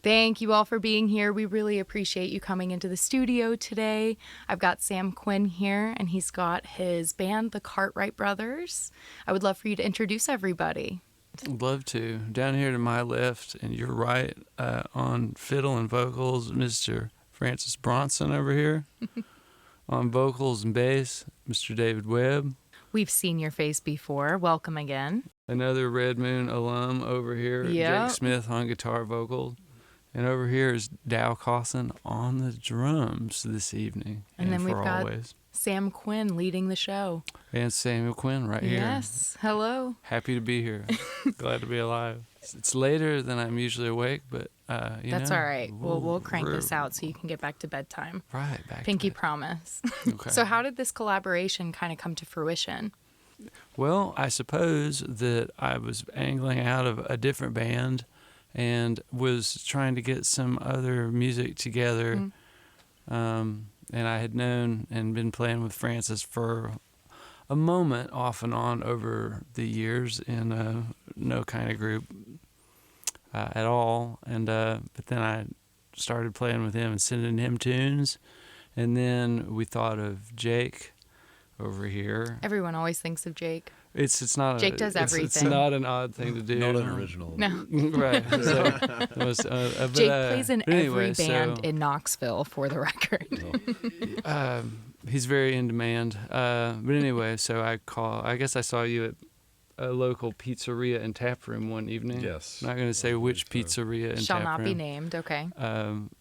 Thank you all for being here. We really appreciate you coming into the studio today. I've got Sam Quinn here, and he's got his band, the Cartwright Brothers. I would love for you to introduce everybody. I'd love to. Down here to my left, and you're right, on fiddle and vocals, Mr. Francis Bronson over here. On vocals and bass, Mr. David Webb. We've seen your face before. Welcome again. Another Red Moon alum over here, Yep. Jake Smith on guitar vocals. And over here is Dow Cawson on the drums this evening. And then we've got always. Sam Quinn leading the show. And Samuel Quinn right here. Yes. Hello. Happy to be here. Glad to be alive. It's later than I'm usually awake, but That's all right. We'll crank this out so you can get back to bedtime. Right, back Pinky to bed. promise. Okay. So how did this collaboration kind of come to fruition? Well, I suppose that I was angling out of a different band and was trying to get some other music together. And I had known and been playing with Francis for a moment off and on over the years in no kind of group at all. And but then I started playing with him and sending him tunes. And then we thought of Jake over here. Everyone always thinks of Jake. It's not Jake does It's everything. not an odd thing to do. Not an original. No. Right. So, it was, but, Jake plays in but anyway, every band so, in Knoxville, for the record. he's very in demand. But anyway, so I guess I saw you at a local pizzeria and tap room one evening. Yes. I'm not going to say which pizzeria and Shall tap not room. be named. Okay.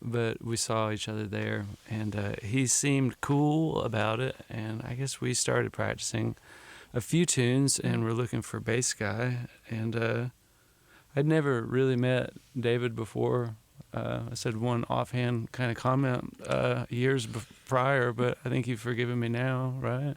But we saw each other there, and he seemed cool about it, and I guess we started practicing a few tunes, and we're looking for a bass guy, and I'd never really met David before. I said one offhand kind of comment years prior, but I think you've forgiven me now, right?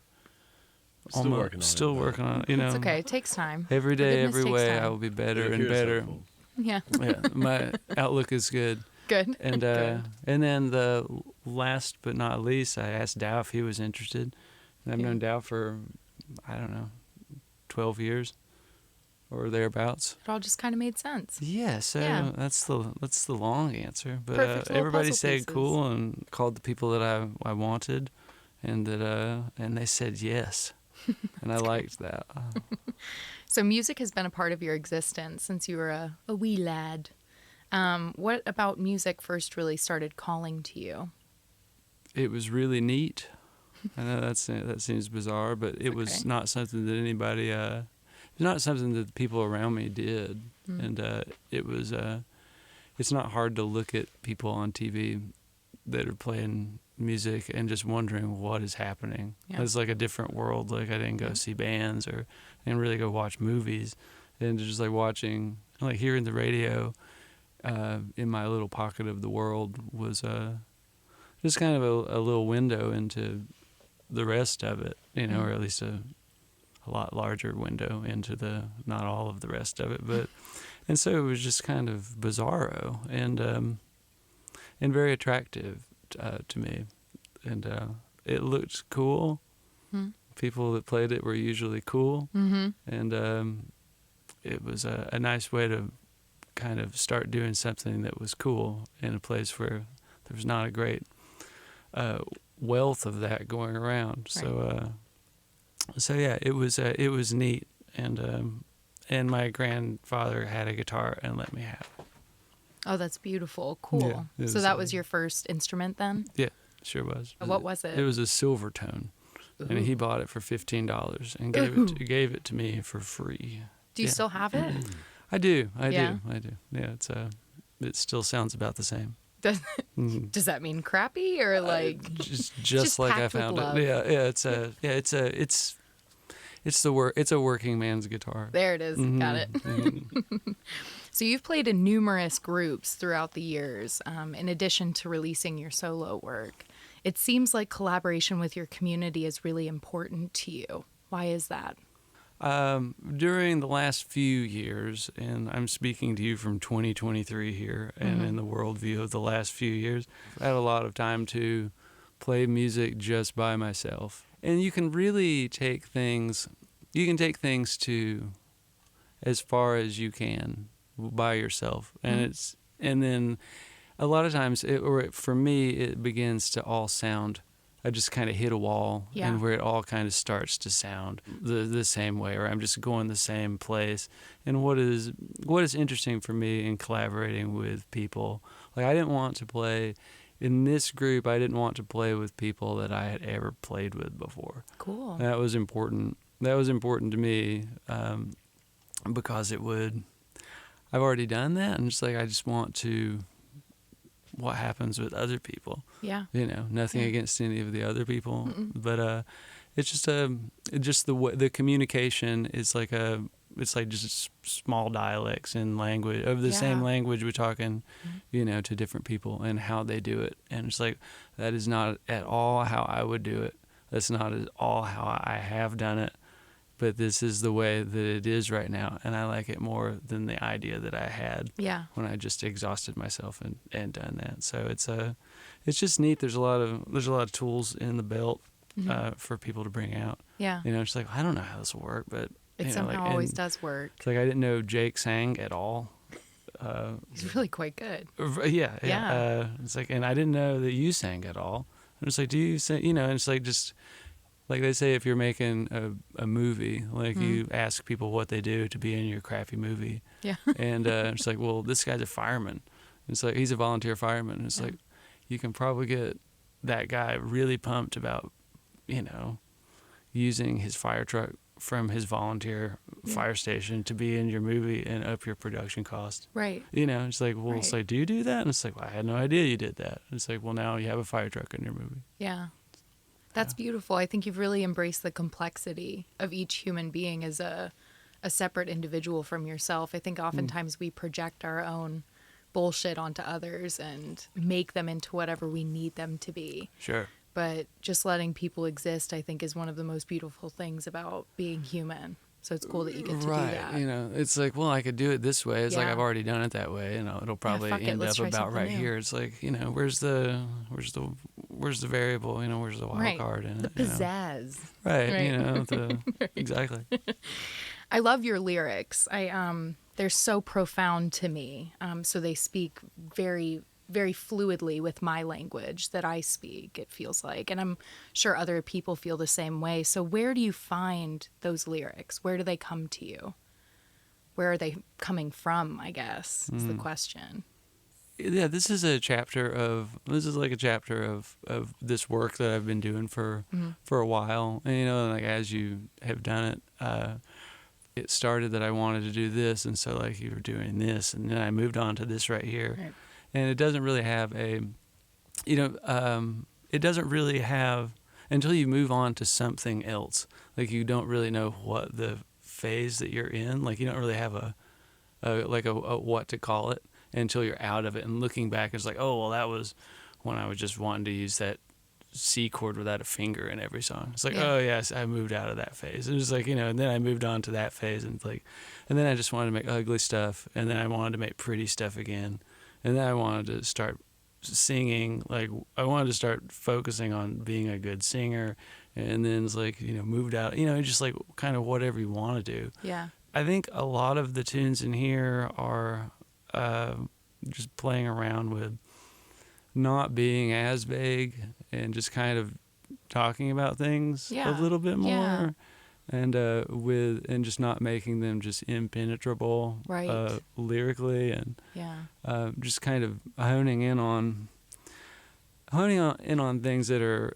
Still working on it. Still working on it, you know. It's okay. It takes time. Every day, Forgiveness every takes way, time. I will be better Your and ears better. are full. Yeah. Yeah, my outlook is good. Good. And Good. and then the last but not least, I asked Dow if he was interested. And I've known Dow for, I don't know, 12 years or thereabouts. It all just kind of made sense. Yeah, so Yeah. that's the long answer. But Perfect little everybody puzzle said pieces. cool and called the people that I wanted, and that and they said yes, and I liked that. So music has been a part of your existence since you were a wee lad. What about music first really started calling to you? It was really neat. I know that seems bizarre, but it was okay. not something that anybody. It's not something that the people around me did, and it was. It's not hard to look at people on TV that are playing music and just wondering what is happening. Yeah. It's like a different world. Like I didn't go see bands or I didn't really go watch movies, and just like watching, like hearing the radio in my little pocket of the world was just kind of a little window into the rest of it, you know, or at least a lot larger window into not all of the rest of it, but and so it was just kind of bizarro and very attractive to me, and it looked cool. People that played it were usually cool, and it was a nice way to kind of start doing something that was cool in a place where there was not a great wealth of that going around. Right. So yeah, it was neat, and my grandfather had a guitar and let me have it. Oh, that's beautiful. Cool. Yeah, So that was your first instrument then? Yeah, sure was. What was it? It was a silver tone, and he bought it for $15 and gave it to me for free. Do you still have it? I do. Yeah. Yeah, it still sounds about the same. Does that mean crappy or like Just like I packed with found love? it. Yeah, it's a working man's guitar. There it is. Got it. So you've played in numerous groups throughout the years, in addition to releasing your solo work. It seems like collaboration with your community is really important to you. Why is that? During the last few years, and I'm speaking to you from 2023 here, and in the worldview of the last few years, I've had a lot of time to play music just by myself. And you can really take things to as far as you can by yourself. And and then a lot of times, for me, it begins to all sound. I just kind of hit a wall, and where it all kind of starts to sound the same way, or I'm just going the same place. And what is interesting for me in collaborating with people, like I didn't want to play in this group. I didn't want to play with people that I had ever played with before. Cool. That was important. That was important to me because it would. I've already done that, and it's like I just want to. What happens with other people? Yeah. Nothing against any of the other people, Mm-mm. but it's just the communication is like it's like just small dialects in language of the same language we're talking, to different people and how they do it, and it's like that is not at all how I would do it. That's not at all how I have done it. But this is the way that it is right now, and I like it more than the idea that I had when I just exhausted myself and done that. So it's just neat. There's a lot of tools in the belt for people to bring out. Yeah, it's like I don't know how this will work, but it somehow always does work. It's like I didn't know Jake sang at all. He's really quite good. Yeah. It's like, and I didn't know that you sang at all. And it's like, do you sing? And it's like just. Like they say, if you're making a movie, like you ask people what they do to be in your crappy movie. Yeah. And it's like, well, this guy's a fireman. It's like, he's a volunteer fireman. And it's like, you can probably get that guy really pumped about, using his fire truck from his volunteer fire station to be in your movie and up your production cost. Right. It's like, well, it's like, do you do that? And it's like, well, I had no idea you did that. It's like, well, now you have a fire truck in your movie. Yeah. That's beautiful. I think you've really embraced the complexity of each human being as a separate individual from yourself. I think oftentimes we project our own bullshit onto others and make them into whatever we need them to be. Sure. But just letting people exist, I think, is one of the most beautiful things about being human. So it's cool that you get to do that. It's like, well, I could do it this way. It's like I've already done it that way. It'll probably end up about right new. here. It's like, where's the variable? Where's the wild card in it? The pizzazz. Right. Exactly. I love your lyrics. They're so profound to me. So they speak very, very fluidly with my language that I speak, it feels like. And I'm sure other people feel the same way. So where do you find those lyrics? Where do they come to you? Where are they coming from, I guess, is the question. Yeah, this is like a chapter of this work that I've been doing for a while. And, like as you have done it, it started that I wanted to do this. And so like you were doing this, and then I moved on to this right here. Right. And it doesn't really have it doesn't really have, until you move on to something else, like you don't really know what the phase that you're in, like you don't really have a what to call it until you're out of it. And looking back, it's like, oh, well, that was when I was just wanting to use that C chord without a finger in every song. It's like, oh, yes, I moved out of that phase. It was like, and then I moved on to that phase, and then I just wanted to make ugly stuff, and then I wanted to make pretty stuff again. And then I wanted to start singing, like I wanted to start focusing on being a good singer. And then it's like, moved out, just like kind of whatever you want to do. Yeah. I think a lot of the tunes in here are just playing around with not being as vague and just kind of talking about things a little bit more. Yeah. And just not making them just impenetrable lyrically, and just kind of honing in on things that are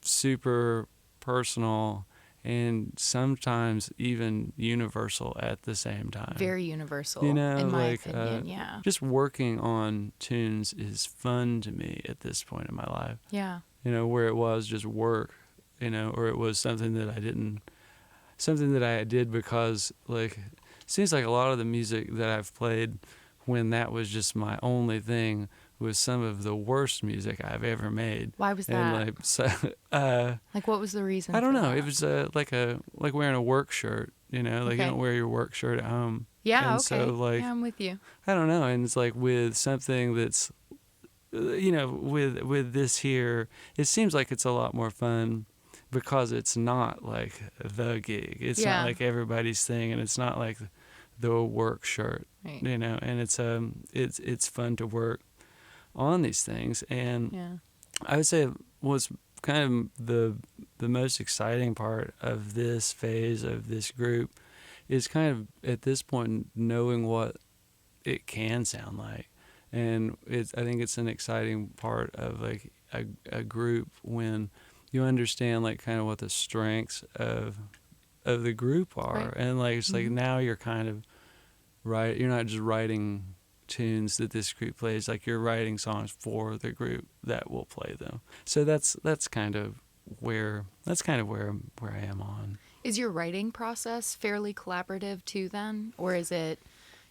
super personal and sometimes even universal at the same time. Very universal, in my opinion, yeah. Just working on tunes is fun to me at this point in my life. Yeah. Where it was just work. Or it was something that I did because, like, it seems like a lot of the music that I've played when that was just my only thing was some of the worst music I've ever made. Why was that? And like, what was the reason? I don't know. It was like wearing a work shirt, like you don't wear your work shirt at home. Yeah, and so, I'm with you. I don't know. And it's like with something that's, with this here, it seems like it's a lot more fun. Because it's not like the gig. It's not like everybody's thing, and it's not like the work shirt, Right. you know, and it's fun to work on these things. And Yeah. I would say what's kind of the most exciting part of this phase of this group is kind of at this point knowing what it can sound like. And I think it's an exciting part of like a group when you understand like kind of what the strengths of the group are. Right. And like it's like now you're kind of you're not just writing tunes that this group plays, like you're writing songs for the group that will play them. So that's kind of where I am on. Is your writing process fairly collaborative too then? Or is it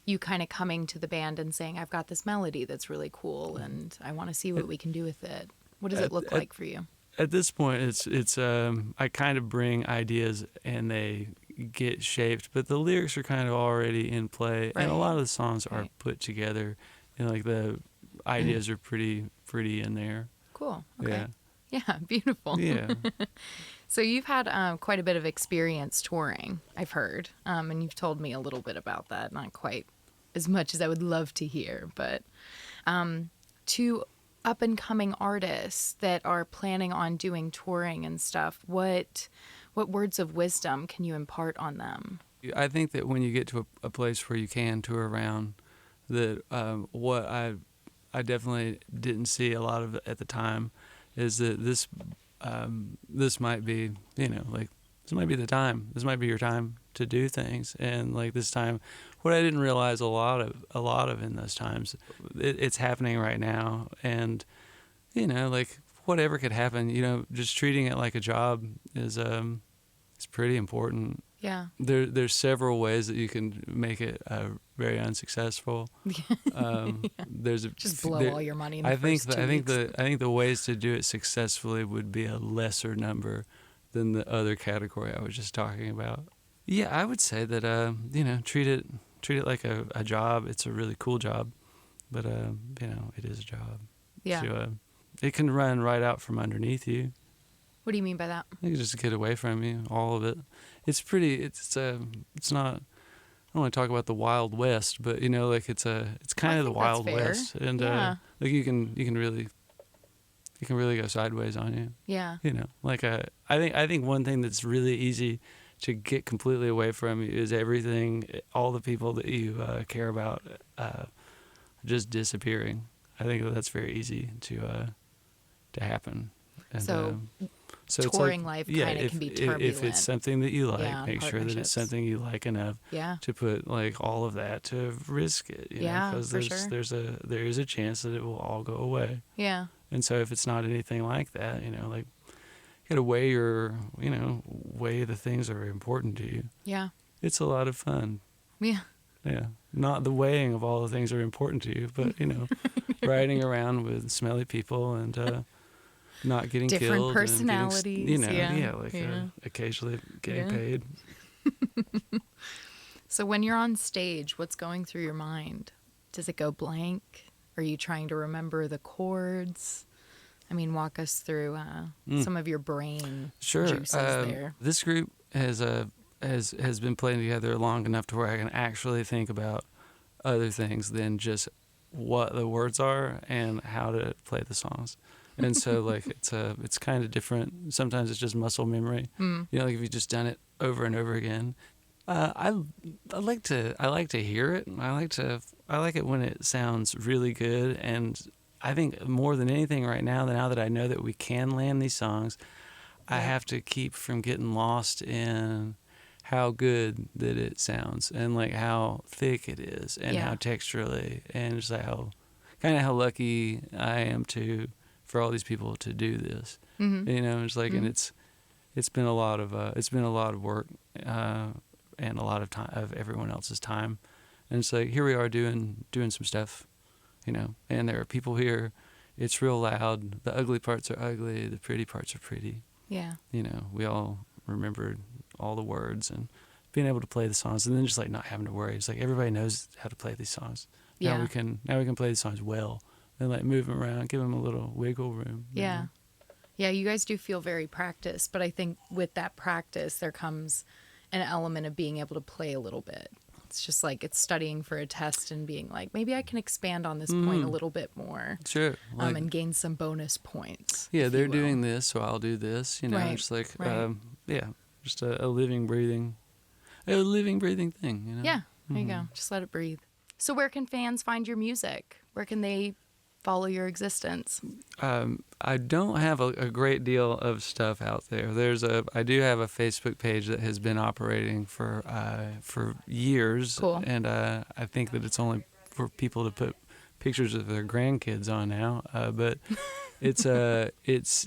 you kind of coming to the band and saying, I've got this melody that's really cool and I want to see what we can do with it? What does it look like for you? At this point, it's I kind of bring ideas and they get shaped, but the lyrics are kind of already in play, and a lot of the songs are put together, and like the ideas are pretty in there. Cool. Okay. Yeah. Yeah, beautiful. Yeah. So you've had quite a bit of experience touring, I've heard, and you've told me a little bit about that. Not quite as much as I would love to hear, but to up-and-coming artists that are planning on doing touring and stuff, what words of wisdom can you impart on them? I think that when you get to a place where you can tour around, that what I definitely didn't see a lot of at the time is that this might be, you know, like this might be the time. This might be your time to do things. And like this time, what I didn't realize a lot of in those times, it's happening right now. And, you know, like whatever could happen, you know, just treating it like a job is pretty important. Yeah. There's several ways that you can make it very unsuccessful. There's just blow all your money in the I first 2 weeks. I think the ways to do it successfully would be a lesser number than the other category I was just talking about. Yeah, I would say that you know, treat it like a job. It's a really cool job, but you know, it is a job. Yeah. So, it can run right out from underneath you. What do you mean by that? It can just get away from you, all of it. It's not, I don't want to talk about the Wild West, but you know, like it's kind of the Wild West, and like you can really go sideways on you. Yeah. You know, like I think one thing that's really easy to get completely away from you is everything, all the people that you care about, just disappearing. I think that's very easy to happen. And, so touring it's like, life kind of can be turbulent. If it's something that you like, make sure that partnerships. it's something you like enough to put like all of that to risk it. You know, because there is a chance that it will all go away. Yeah. And so if it's not anything like that, you know, like you got to weigh the things that are important to you. Yeah. It's a lot of fun. Yeah. Yeah. Not the weighing of all the things that are important to you, but, you know, riding around with smelly people and not getting different killed. Personalities. And getting, occasionally getting paid. So when you're on stage, what's going through your mind? Does it go blank? Are you trying to remember the chords? I mean, walk us through some of your brain juices there. This group has been playing together long enough to where I can actually think about other things than just what the words are and how to play the songs. And so like it's kind of different. Sometimes it's just muscle memory. You know, like if you've just done it over and over again. I like to hear it. I like it when it sounds really good. And I think more than anything right now that I know that we can land these songs, I have to keep from getting lost in how good that it sounds and like how thick it is and how texturally and just like how lucky I am for all these people to do this. You know, it's like and it's been a lot of work and a lot of time of everyone else's time. And it's like here we are doing some stuff, you know, and there are people here. It's real loud. The ugly parts are ugly. The pretty parts are pretty. Yeah. You know, we all remembered all the words and being able to play the songs and then just like not having to worry. It's like everybody knows how to play these songs. Now we can play these songs well and like move them around, give them a little wiggle room. Yeah. Know? Yeah, you guys do feel very practiced, but I think with that practice there comes an element of being able to play a little bit It's just like it's studying for a test and being like, maybe I can expand on this point a little bit more. Sure. Like, And gain some bonus points. yeah, if they're you will. doing this, so I'll do this. You know, Right, it's like, right. yeah, just a living, breathing thing. You know. Yeah, there you go. Just let it breathe. So where can fans find your music? Where can they follow your existence? I don't have a great deal of stuff out there. I do have a Facebook page that has been operating for years, Cool. and I think that it's only for people to put pictures of their grandkids on now. But it's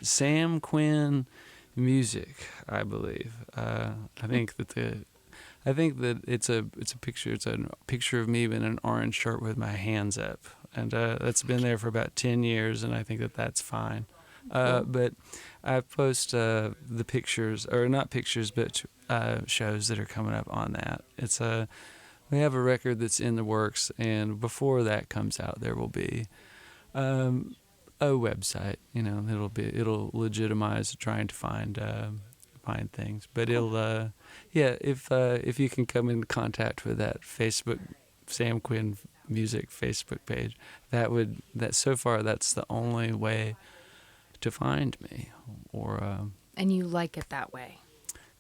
Sam Quinn Music, I believe. I think that it's a picture. It's a picture of me in an orange shirt with my hands up, and that's been there for about 10 years, and I think that that's fine. But I post the pictures, or not pictures, but shows that are coming up on that. We have a record that's in the works, and before that comes out, there will be a website. You know, it'll legitimize trying to find things, but it'll if you can come in contact with that Facebook Sam Quinn Music Facebook page, so far that's the only way to find me, or And you like it that way.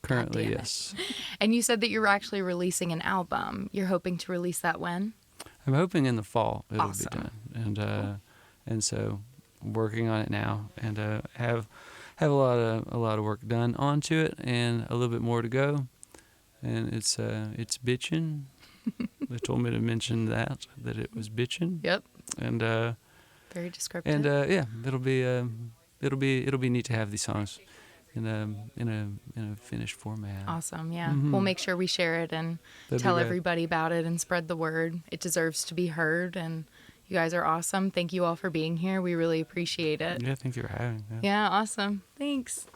currently, damn it. yes. And you said that you're actually releasing an album. You're hoping to release that when? I'm hoping in the fall it'll Awesome. be done, and so working on it now, and have a lot of work done onto it, and a little bit more to go, and it's bitchin'. They told me to mention that it was bitchin'. Yep. And Very descriptive. and yeah, it'll be neat to have these songs in a finished format. Awesome. Yeah. Mhm. We'll make sure we share it and That'd be tell great. everybody about it and spread the word. It deserves to be heard, and you guys are awesome. Thank you all for being here. We really appreciate it. Yeah, thank you for having me. Yeah, awesome. Thanks.